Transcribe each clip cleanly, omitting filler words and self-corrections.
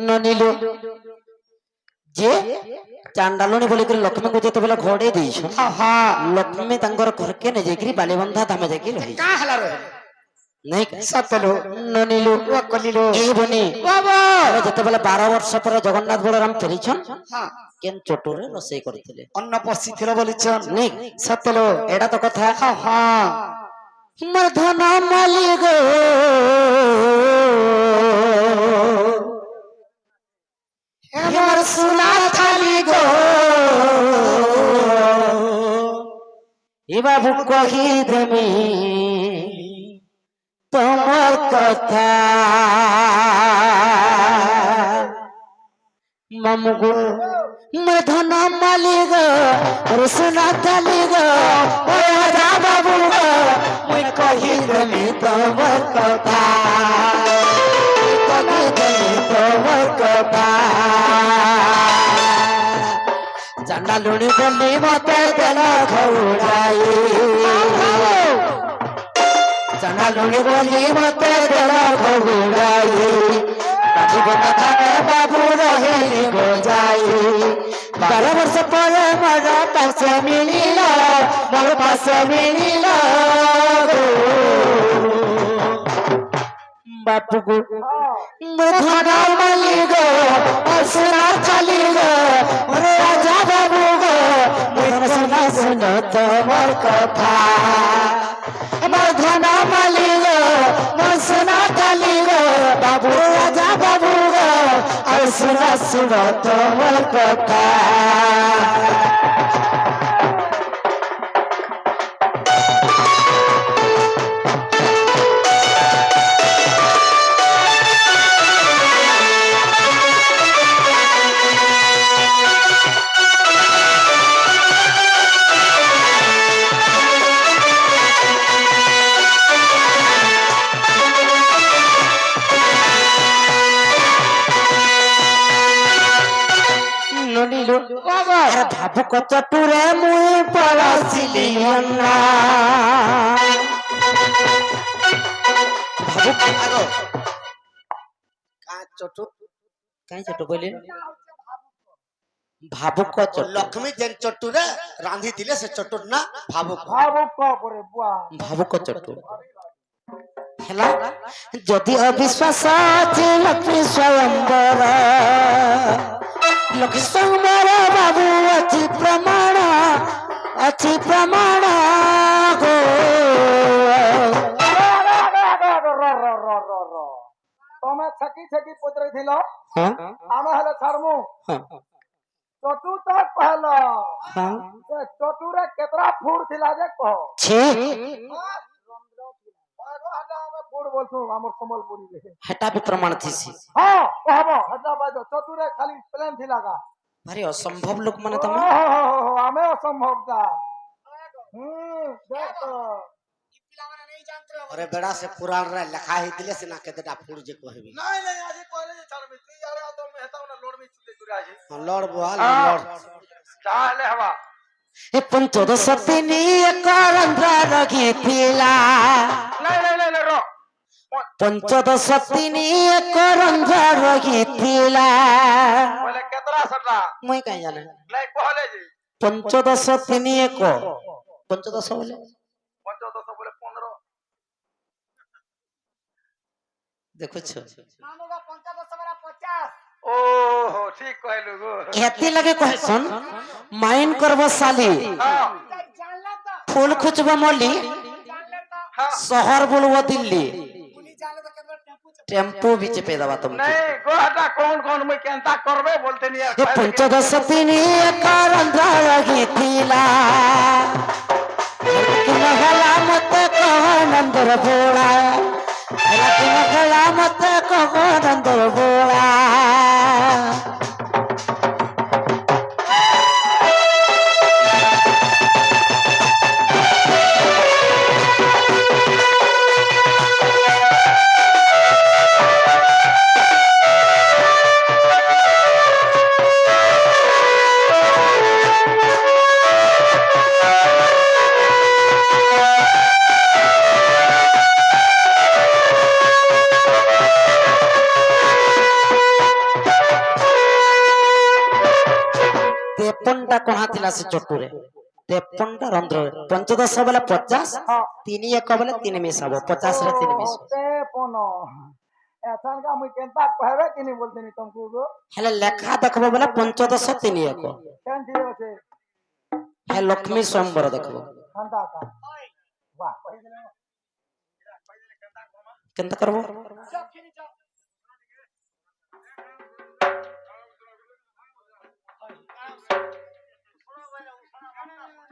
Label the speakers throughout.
Speaker 1: ନନିଲୁ ଯେ ଚାଣ୍ଡାଲୁଣି ବୋଲିକରି ଲକ୍ଷ୍ମୀଙ୍କୁ ଯେତେବେଳେ ଘୋଡେଇ ଦେଇଛ ଲକ୍ଷ୍ମୀ ତାଙ୍କର ଘରକେ ନେଇ ଯାଇକିରି ବାଲିବନ୍ଧା ଧାମେ ଯାଇକି ରହି ନାଇଁ
Speaker 2: ସତଲୁ
Speaker 1: ନନିଲୁ
Speaker 2: କଲିଲୁ
Speaker 1: ଏଇବନି ଯେତେବେଳେ 12 ବର୍ଷ ପରେ ଜଗନ୍ନାଥ ବଳରାମ ଫେରିଛନ୍ କେନ୍ ଚଟୁରେ ରୋଷେଇ କରିଥିଲେ
Speaker 2: ଅନ୍ନ ପଶିଥିଲ ବୋଲିଛନ୍
Speaker 1: ନାଇଁ
Speaker 2: ସତଲୁ
Speaker 1: ଏଇଟା ତ କଥା ମଧନ ମାଲିକ হেমার সোনা থালি গো এ বাবু কহি দেমি তোমার কথা মামুগো মধন মালিক সোনা থালি গো ও রাজা বাবু গো মুই কহি দেমি তোমার কথা কহি দেমি তোমার কথা চান্ডালুনি বলি মতে দেল ঘৌড়াই চান্ডালুনি বলি মতে দেল ঘৌড়াই বাবু রহিলি বোঝাই 12 বর্ষ পরে মর পাশে মিলিল মোর পাশে মিলিল বাপুগু মধনা মালিক সোনা খালি গো রাজা বাবু গো সোনা শুন তোমার কথা মধনা মালিক সোনা খালি গো বাবু রাজা বাবু গো সোনা শুন তোমার কথা ভাবুক চটুরে মুই পড়াছিলি না ভাবুক
Speaker 2: লক্ষ্মী যেন চটুরে রাঁধি দিলে সে চটুর না ভাবুক
Speaker 1: ভাবুক চটু ହେଲା ଯଦି ଅବିଶ୍ୱାସ ଅଛି ଲକ୍ଷ୍ମୀ ସ୍ୱୟଂବର ଲକ୍ଷ୍ମୀ ସ୍ୱୟଂବର ବାବୁ ଅଛି ପ୍ରମାଣ ଗো
Speaker 3: ତମେ ଛକି ଛକି ପଚରାଇଥିଲ ଆମେ ହେଲେ ଛାଡମୁ ଚଟୁ ତ କହିଲ ଚଟୁରେ କେତେଟା ଫୁଟ ଥିଲା ଯେ କହ ଆମର ସମ୍ବଲପୁରୀ
Speaker 1: ହେଟା ବି ପ୍ରମାଣ ଥିସି
Speaker 3: ହଁ କହବ ହେଟା ବାଦ ଚଟୁରେ ଖାଲି ପ୍ଲେନ ଥିଲା କା
Speaker 1: ଭାରି ଅସମ୍ଭବ ଲୋକ ମାନେ ତମେ
Speaker 3: ଆମେ ଅସମ୍ଭବ କା ଦେଖ
Speaker 2: अरे बेड़ा से पुराण रे लिखा ही दिले से ना केतेटा फूड जे कहबी
Speaker 3: नहीं नहीं आज कहले जे छाड़बी तू यार तो मैं हेता ना लोड में छुटे तुरा आज
Speaker 2: हां लड़ बोल लड़
Speaker 3: चाले हवा
Speaker 1: ए पंचदश दिनी एकरंध्र रखिथिला
Speaker 3: नहीं नहीं नहीं रो
Speaker 1: पंचदश दिनी एकरंध्र रखिथिला
Speaker 3: बोले केतरा सटा
Speaker 1: মই কাই জানে
Speaker 3: नहीं कहले जी
Speaker 1: पंचदश दिनी एक पंचदश बोले
Speaker 3: 15
Speaker 1: देखो छ
Speaker 3: मामूगा 15 बरा 50 ओहो ठीक कहलु गो
Speaker 1: एती लगे कहसन माइन करबो साली
Speaker 3: हां
Speaker 4: जानला तो
Speaker 1: फूल खुचबो मली
Speaker 4: जानले तो
Speaker 1: शहर बोलबो दिल्ली
Speaker 4: पुलिस जानले तो केवल
Speaker 1: टेम्पो भी चपे दबा तुम
Speaker 3: नहीं गोहटा कौन कौन मैं केनता करबे बोलते नहीं यार
Speaker 1: पंचदश दिनी एकरंध्र रखिथिला तुम हला मत कह नंदर बोला तुम हला मत कह नंदर बोला ତେପନଟା କଣା ଥିଲା ସେ ଚଟୁରେ 53ଟା ରନ୍ଧ୍ର 15 ବେଲେ 50
Speaker 3: हाँ
Speaker 1: 3 1 ବେଲେ 3 ମିଶାବ 50 ରେ 3 ମିଶ
Speaker 3: तेपन एथन का मुई केनता कहबे कि नहीं बोलते नहीं तुमको गो
Speaker 1: ହେଲେ ଲେଖା ଦେଖବ ବେଲେ 15 3 1
Speaker 3: केन दिए छे
Speaker 1: हे लक्ष्मी स्वयंवर देखब
Speaker 3: खंता का वाह
Speaker 1: केनता करबो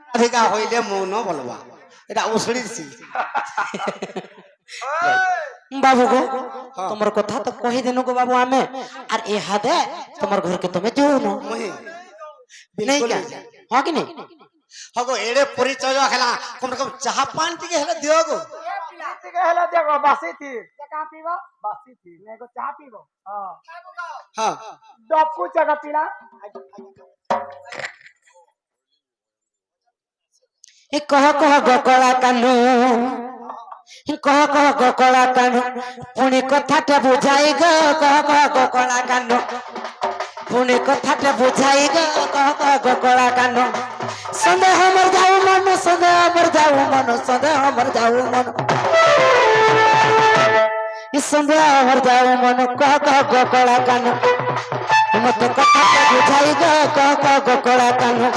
Speaker 2: ଅଧିକା হইলে মৌন বলবা এটা ওসড়িছি
Speaker 1: बाबू गो তোমার কথা তো কহি দেনু গো বাবু আমি আর এ হাদে তোমার ঘরকে তুমি দিও না
Speaker 2: মহি
Speaker 1: नहीं
Speaker 2: बिल्कुल
Speaker 1: क्या हाँ कि नहीं
Speaker 2: হগো এড়ে পরিচয় হেলা কম রকম চাহা পান টিকে হেলা দিও গো
Speaker 3: ठीक है हेला देखो बासी थी का पीबो बासी थी ने को चाह पीबो हां
Speaker 2: হ্যাঁ
Speaker 3: डप्पू जगह पीला
Speaker 1: ए कह गोकला कानू कह गोकला कानू पुणी कथाटे बुझाई गो कह गोकला कानू पुणी कथाटे बुझाई गो कह गोकला कानू संदेह मर जाऊ मन संदेह मर जाऊ मन संदेह मर जाऊ मन इस संदेह मर जाऊ मन कह गोकला कानू मत कथाटे बुझाई गो कह गोकला कानू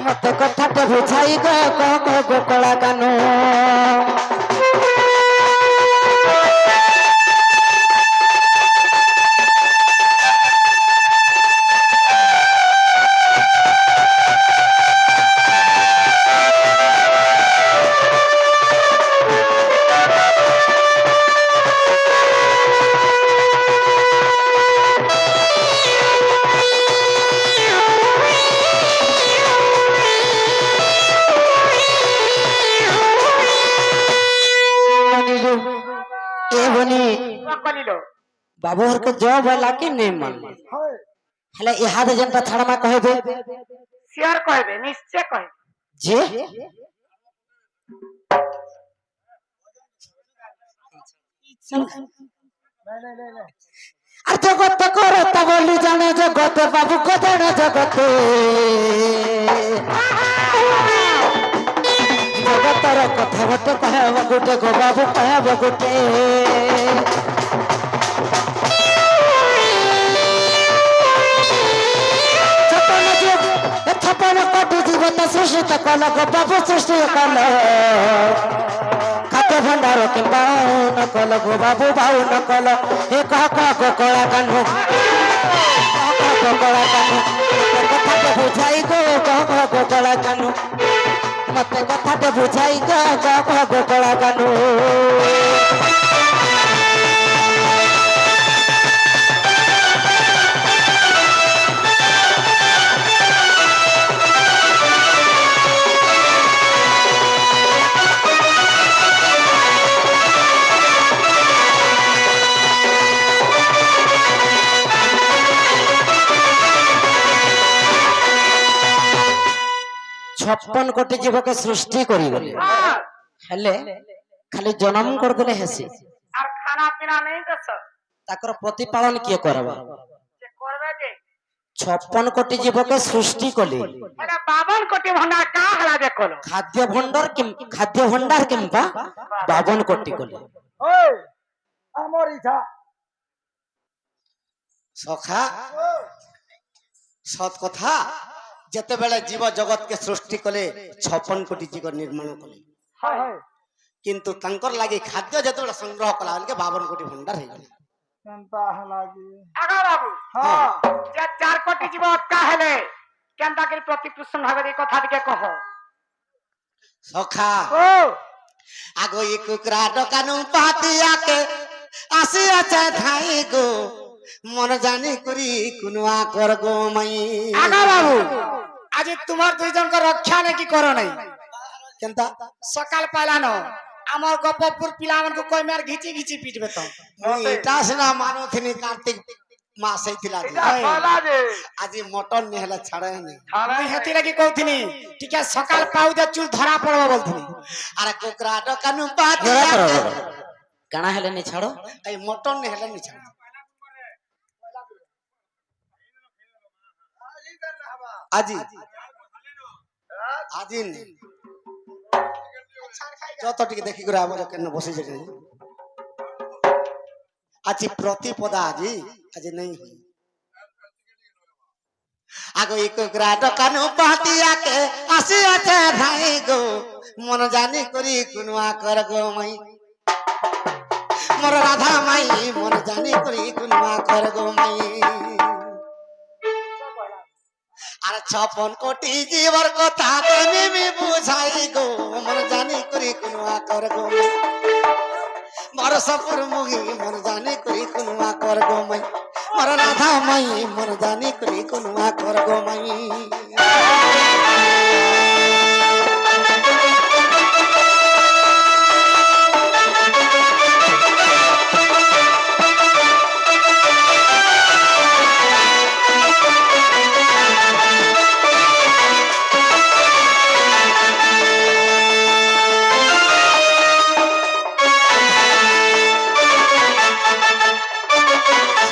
Speaker 1: मत कथाटे बुझाई गो कह गोकला कानू बाबू हर के जॉब है लाके नहीं मान
Speaker 3: हाय
Speaker 1: हले इहाद जनता छड़मा कहबे
Speaker 3: शेयर कहबे निश्चय कहबे
Speaker 1: जे
Speaker 3: नहीं
Speaker 1: আর জগত করতা বলি জানে জগত বাবু কদন জগতে জগতর কথা বটে কহব গোটে গো বাবু কহব গোটে छपन कोटि जीवन सृष्ट कल गो बाबू सृष्टि कल खाद्य भंडार के बाउन कल गो बाबू बाउन कल हे कह गोकला कानू गोकला कानू कथा बुझाई गो कह गोकला कानू मत कथा बुझाई गो कह गोकला कानू छप्पन कोटी जीव के सृष्टि करी गले हेले खाली जन्म कर देले हेसी
Speaker 3: और खाना पीना नहीं दस
Speaker 1: ताकर प्रतिपालन किए करबा
Speaker 3: जे करबे जे
Speaker 1: 56 कोटी जीव के सृष्टि कले
Speaker 3: एटा 52 कोटी भंडार का हला देखलो
Speaker 1: खाद्य भंडार किंबा 52 कोटी कले
Speaker 3: ओए हमर इच्छा
Speaker 2: সখা সৎ কথা যেতেবেলে জীব জগৎ কে সৃষ্টি কলে 56 কোটি জীব নির্মাণ কলে
Speaker 3: हाय हाय
Speaker 2: কিন্তু তাঙ্কর লাগি খাদ্য যেতেবেলে সংগ্রহ কলা হলকে 52 কোটি ভণ্ডার হয়ে গেল
Speaker 3: केनता हलागी आगा बाबू हां जे 4 कोटी जीव का हेले केनता के प्रतिपुष्ण भाबे ए कथा दिके कह
Speaker 2: সখা
Speaker 3: ओ
Speaker 2: আগো ই কুকরা দোকানু পাতিয়াকে আসি আছে ধাই গো মন জানি করি কুনুয়া কর গো মাই
Speaker 3: आगा बाबू आज तुम्हार दुई जन को रक्षा ने की करो नहीं
Speaker 2: কেনতা
Speaker 3: सकाल पहला न আমার গপপুর পিলামন को कोई मार घिची घिची पीटबे तो
Speaker 2: এটা সিনা মানথিনি কার্তিক মাস হইতিলা আজি মটন নি হেলা ছাড়ে নি
Speaker 3: আমি হেতি লাগি কইथिनी ठीक है सकाल पाउ दे चूल धरा पड़बो बोलथिनी
Speaker 2: আরে কুকরা দোকানু পাতিয়াকে
Speaker 1: काना हेले नहीं छाड़ो
Speaker 2: এই মটন নি হেলা নি ছাড়ে আজি আজিন যত টিকে দেখি করে আমার কেন বসে যাবে আজি প্রতিপদা আজি নেই হুই আগো এক গ্রাড কানু পাতিয়াকে আসি আছে ভাই গো মন জানি করি কুনুয়া কর গো মাই মোর রাধা মাই মন জানি করি কুনুয়া কর গো মাই আর 56 কোটি জীবর কথা তুমি বুঝাই গো মন জানি করি কুনুয়া কর গো মাই মোর সপুর মুহি মন জানি করি কুনুয়া কর গো মাই মোর রাধা মাই মন জানি করি কুনুয়া কর গো মাই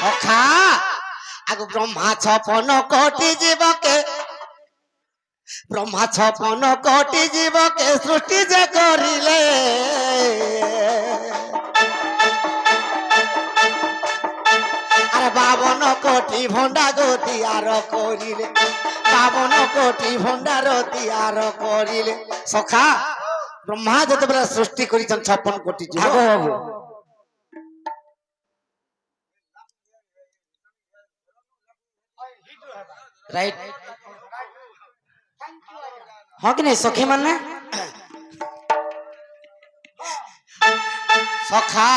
Speaker 2: সখা আগো ব্রহ্মা 56 কোটি জীবকে ব্রহ্মা 56 কোটি জীবকে সৃষ্টি যে করিলে আরে 52 কোটি ভণ্ডা গতি আর করিলে 52 কোটি ভণ্ডার আর করিলে সখা ব্রহ্মা যেতবেলে সৃষ্টি করিছেন 56 কোটি জীব
Speaker 1: বাবু রাইট ହଁ କି ନାଇଁ ସଖୀ ମାନେ
Speaker 2: সখা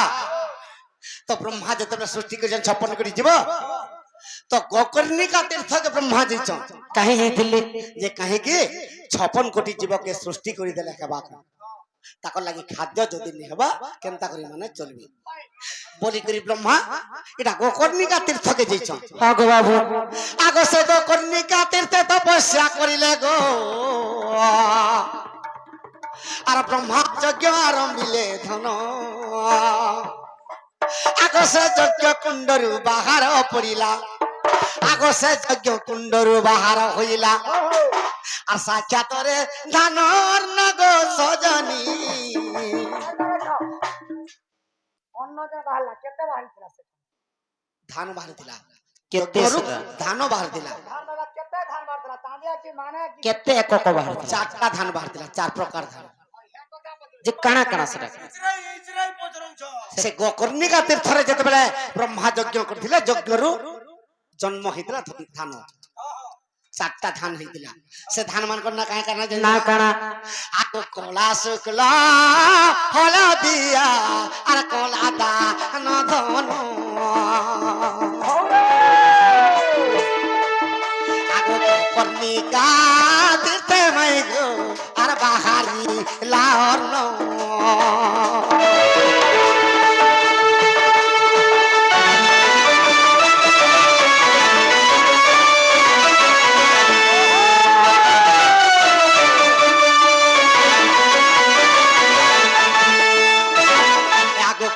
Speaker 2: তো ব্রহ্মা যেতবেলে সৃষ্টি করেছেন 56 কোটি জীব তো গোকর্ণিকা তীর্থকে ব্রহ্মা যাইছন
Speaker 1: କାହିଁ ହେଇଥିଲି
Speaker 2: যে কাহিকি 56 কোটি জীবকে সৃষ্টি করে দেলে হেবা তাকর লাগি খাদ্য যদি নি হেবা কেনতা করি মানে চলবি বলি করি ব্রহ্মা এটা গোকর্ণিকা তীর্থকে যাইছন
Speaker 1: ହଁ গো ବାବୁ
Speaker 2: আগ সে গোকর্ণিকা তীর্থে তপস্যা করিলে গো আর ব্রহ্মা যজ্ঞ আরম্ভিলে ধন আগ সে যজ্ঞ কুণ্ডরু বাহার পড়িলা আগ সে যজ্ঞ কুণ্ডরু বাহার হইলা আর সাক্ষাতরে ধানর নগ সজনী
Speaker 3: অন্য যে বাহালা কেতে বাহালিଥିଲା ସେ
Speaker 2: ধান বাহারিলা
Speaker 1: କେତେ
Speaker 2: ধান বাহারিলা
Speaker 3: ধান দাদা কেতে ধান বাহাରିଥିଲା ତାଣ୍ଡିଆ କି ମାନେ କି
Speaker 1: କେତେ ଏକକ ବାହାରିଥିଲା
Speaker 2: চারটা ধান বাহারিলা চার প্রকার ধান
Speaker 1: ଯେ କାଣା କାଣା ସେଟା
Speaker 2: সে গোকর্ণিকা তীর্থরে যেতবেলে ব্রহ্মা যজ্ঞ করଥିଲେ যজ্ঞরু জন্ম হইଥିଲା ধান চারটা ধান হইଥିଲା সে ধান মানকর না কাহে কানা
Speaker 1: ନା କାଣା
Speaker 2: আগ কলা শুক্লা হলদিয়া আর কলা দান ধন আগ কর্ণিকা তীর্থে মাই গো আর বাহারি লাহর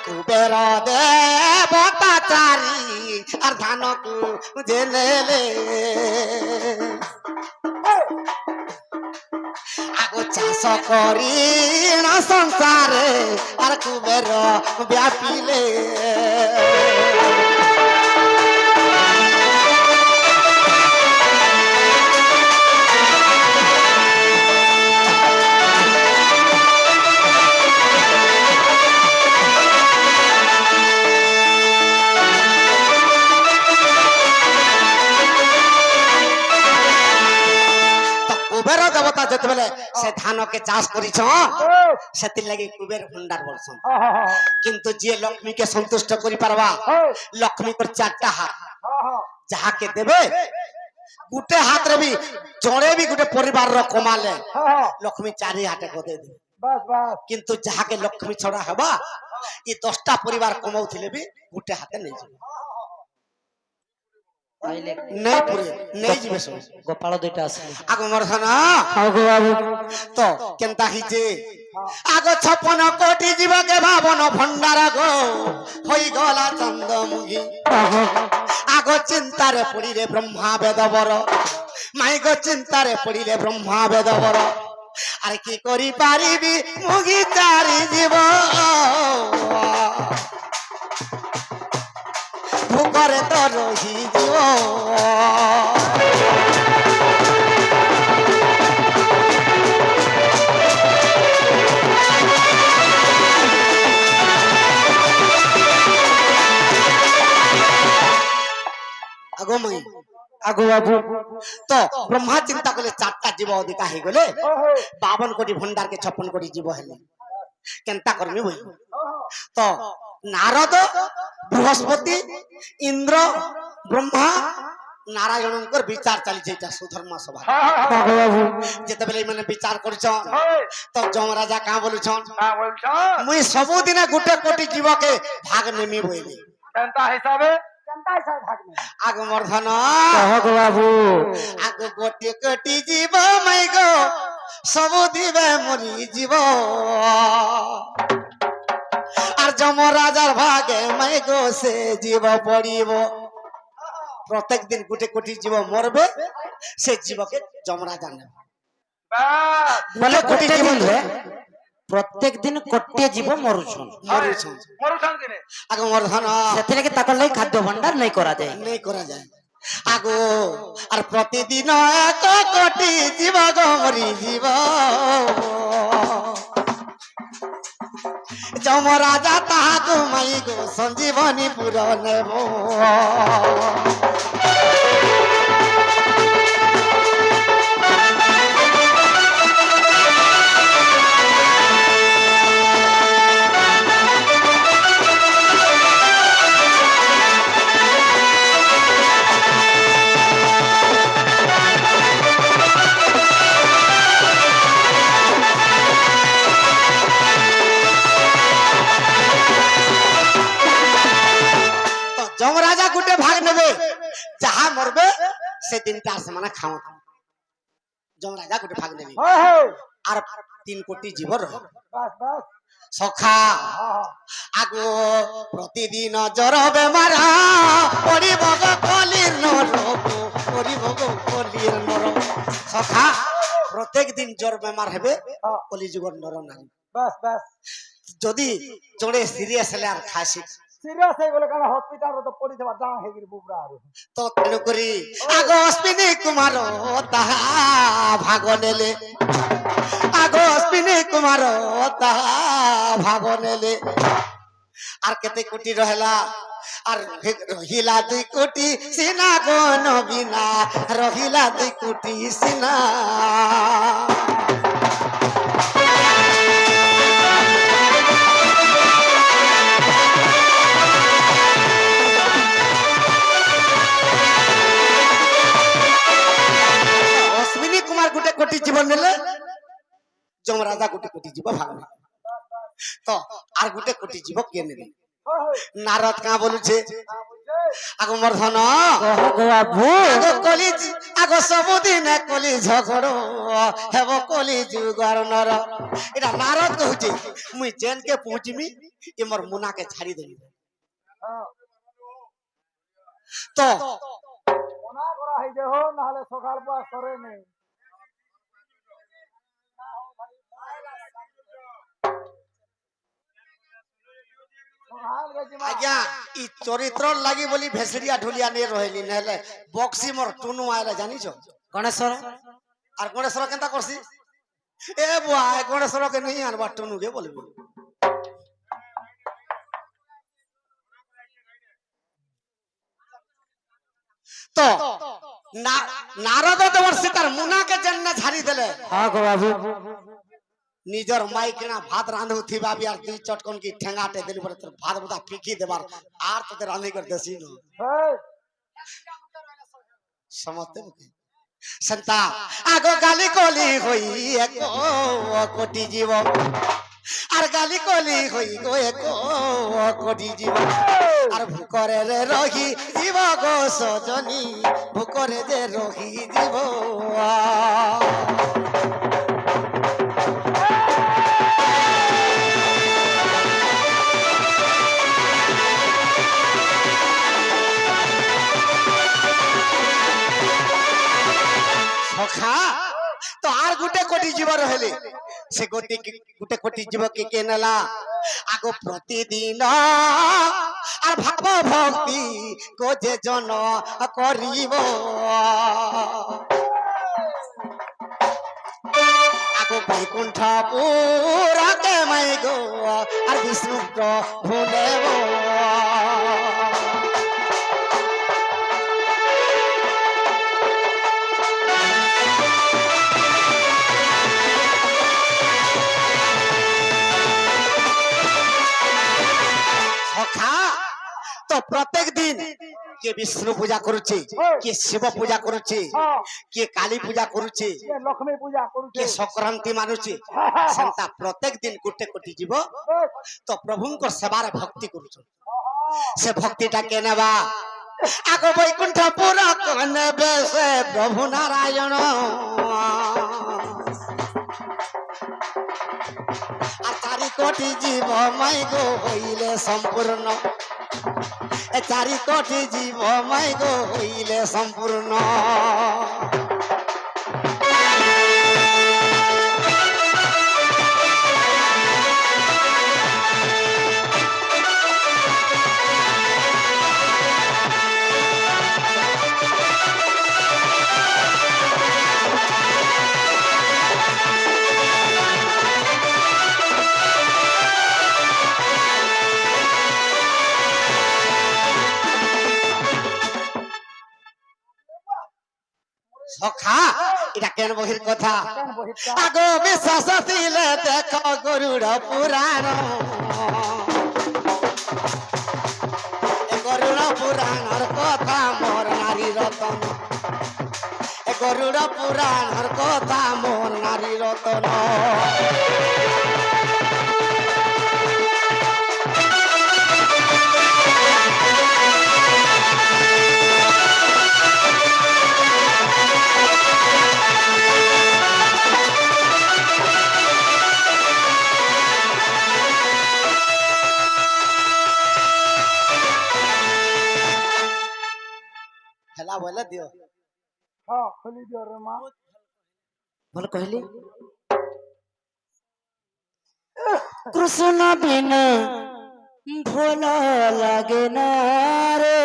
Speaker 2: কুবের দেবতা চারি আর ধানকু জেনেলে আগো চাষ করি না সংসারে আর কুবের ব্যাপিলে কুবের দেবতা যেতবেলে সে ধানকে চাষ করিছ সেতির লাগি কুবের ভণ্ডার বলছন কিন্তু যে লক্ষ্মীকে সন্তুষ্ট করি পারবা লক্ষ্মীর চারটা হাত যাহাকে দেবে গুটে হাতরে বি জড়ে বি গুটে পরিবার কমালে লক্ষ্মী চারি হাতে কদে দেবে
Speaker 3: বাস বাস
Speaker 2: কিন্তু যাহাকে লক্ষ্মী ছড়া হবা ই 10টা পরিবার কমাউଥିଲେ বি গুটে হাতে নেই যাবে নেই পুরে নেই যাবে সব
Speaker 1: ଗୋପାଳ ଦୁଇଟା ଆସିଲେ
Speaker 2: আগ মরধন
Speaker 1: ହଁ ଗো ବାବୁ
Speaker 2: তো কেনতা হিছে আগ 56 কোটি জীবকে ভাবন ভণ্ডার গো হই গলা চন্দ্রমুখী আগ চিন্তারে পড়িলে ব্রহ্মা বেদবর মাই গো চিন্তারে পড়িলে ব্রহ্মা বেদবর আর কি করি পারিবি মুগি চারি জীব ভুকরে তো রহি জীব আগো মাই
Speaker 1: আগো বাবু
Speaker 2: তো ব্রহ্মা চিন্তা করলে 4টা জীব অধিকা হয়ে গেলে 52 কোটি ভণ্ডারকে 56 কোটি জীব হেলে কেনতা করবি বই তো নারদ বৃহস্পতি ইন্দ্র ব্রহ্মা নারায়ণঙ্কর বিচার চালিছে এটা সুধর্ম সভা
Speaker 1: আগো বাবু
Speaker 2: যেতবেলে মানে বিচার করছন তো যমরাজা কা বলছন
Speaker 3: না বলছ
Speaker 2: মুই ସବୁদিনে গোটে কোটি জীবকে ভাগ নেমি বইলি
Speaker 3: কেনতা হিসাবে থাকবে
Speaker 2: আগমর্ধন
Speaker 1: আগো বাবু
Speaker 2: আগ গোটে কোটি জীব মাই গো সবু দিবে মরি জীব আর যমরাজার ভাগে মাই গো সে জীব পড়িব প্রত্যেক দিন গোটে কোটি জীব মরবে সে জীবকে যমরাজা নেবে
Speaker 3: বাস
Speaker 1: বলে
Speaker 2: কোটি
Speaker 1: কোটি
Speaker 2: জীব
Speaker 1: জীব প্রত্যেক দিন কোটি জীব মরুছন
Speaker 2: মরুছন
Speaker 3: মরুছন দিনে
Speaker 2: আগমর্ধন
Speaker 1: ସେଥିଲାଗି ତାଙ୍କର ଲାଗି ଖାଦ୍ୟ ଭଣ୍ଡାର ନେଇ କରାଯାଏ
Speaker 2: নেই করা যায় আগো আর প্রতিদিন এক কোটি জীব গো মরি জীব যমরাজা তাহাকু মাই গো সঞ্জীবনী পুর নেব তো যমরাজা গুটে ভাগ নেবে যাহা মরবে সেদিনটা আর সেমানে খাও যমরাজা গুটে ভাগ নেবে আর 3 কোটি জীব রহে
Speaker 3: বাস বাস
Speaker 2: সখা আগো প্রতিদিন জ্বর বেমার পড়িব গো কলির নরক পড়িব গো কলির নরক সখা প্রত্যেক দিন জ্বর বেমার হবে কলিযুগর নর নারী
Speaker 3: বাস বাস
Speaker 2: যদি জোড়ে সিরিয়াস হলে আর খাসি
Speaker 3: সিরিয়াস হয়ে গেলে কারণ হসপিটালে তো পড়ি যাবা যা হেগির বুবরা আর
Speaker 2: তো তেণু করি আগ অশ্বিনী কুমার তাহা ভাগ নেলে আগ অশ্বিনী কুমার তাহা ভাগ নেলে আর কেতে কোটি রহলা আর রহিলা 2 কোটি সিনা গো নবীনা রহিলা 2 কোটি সিনা অশ্বিনী কুমার গোটে কোটি জীবন নেলে যমরাজা গোটে কোটি জীব ভাগ নেলে তো আর গোটে কোটি জীব কে নেবে নারদ কা বলুছে আগমর্ধন
Speaker 1: আগো বাবু
Speaker 2: আগ কলি আগ ସବୁদিনে কলি ঝগড় হেব কলি যুগর নর এটা নারদ কହୁছে মুই জেনকে পৌঁছিমি এ মোর মুনাকে ছাড়ি দেবি তো
Speaker 3: মনা করা হই যে হো নাহলে সকাল পর সরে নেই
Speaker 2: আজ্ঞা ই চরিত্র লাগি বলি ভেসড়িয়া ঢুলিয়া নিয়ে রহিলি নহলে বক্সি মোর টুনু আইলা জানিছ
Speaker 1: ଗଣେଶ୍ୱର
Speaker 2: আর গণেশ্বর কেনতা করছি এ বুয়া গণেশ্বর কে নেই আনবা টুনু কে বলবি তো নারদ দেবর্ষি তার মুনাকে জেন্না ছাড়ি দেলে
Speaker 1: আগো বাবু
Speaker 2: নিজর মাই কিনা ভাত রাঁধু থিবা বি আর 2 চটকন কি ঠেঙ্গাটে দেলি পরে তোর ভাত বুদা ফিকি দেবার আর তোতে রাঁধি করে দেছি ন সমতে বুকে সন্তা আগো গালি কলি হই এক কোটি জীব আর গালি কলি হই গো এক কোটি জীব আর ভুকরে রে রহি জীব গো সজনী ভুকরে যে রহি জীব সখা তো আর গুটে কোটি জীব রহিলে সে গুটে কোটি জীব কে নেলা আগ প্রতিদিন আর ভাব ভক্তি কো যে জন করিব আগ বৈকুণ্ঠ পুরাকে মাই গো আর বিষ্ণু ভুলেব সখা তো প্রত্যেক দিন কে বিষ্ণু পূজা করছে কে শিব পূজা করছে কে কালী পূজা করছে
Speaker 3: ଏ ଲକ୍ଷ୍ମୀ ପୂଜା କରୁଛେ
Speaker 2: কে সংক্রান্তি মানুছে সেটা প্রত্যেক দিন কোটি কোটি জীব তো প্রভুঙ্কর সেবার ভক্তি করছে সে ভক্তিটা কে নেবা আগ বৈকুণ্ঠ পুরা নেবে সে প্রভু নারায়ণ আর 4 কোটি জীব মাই গো হইলে সম্পূর্ণ 4 কোটি জীব মাই গো হইলে সম্পূর্ণ সখা এটা কেন বহির কথা
Speaker 3: কেন বহিষ্কার
Speaker 2: আগ বিশ্বাস দিলে দেখ গরুড় পুরাণ গরুড় পুরাণর কথা মোর নারী রতন গরুড় পুরাণর কথা মোর নারী রতন হেলা বলে দিও
Speaker 3: ହଁ ଖୋଲି ଦିଅ ରେ ମା
Speaker 1: ଭଲ କହିଲି কৃষ্ণ বিনা ভাল লাগে না রে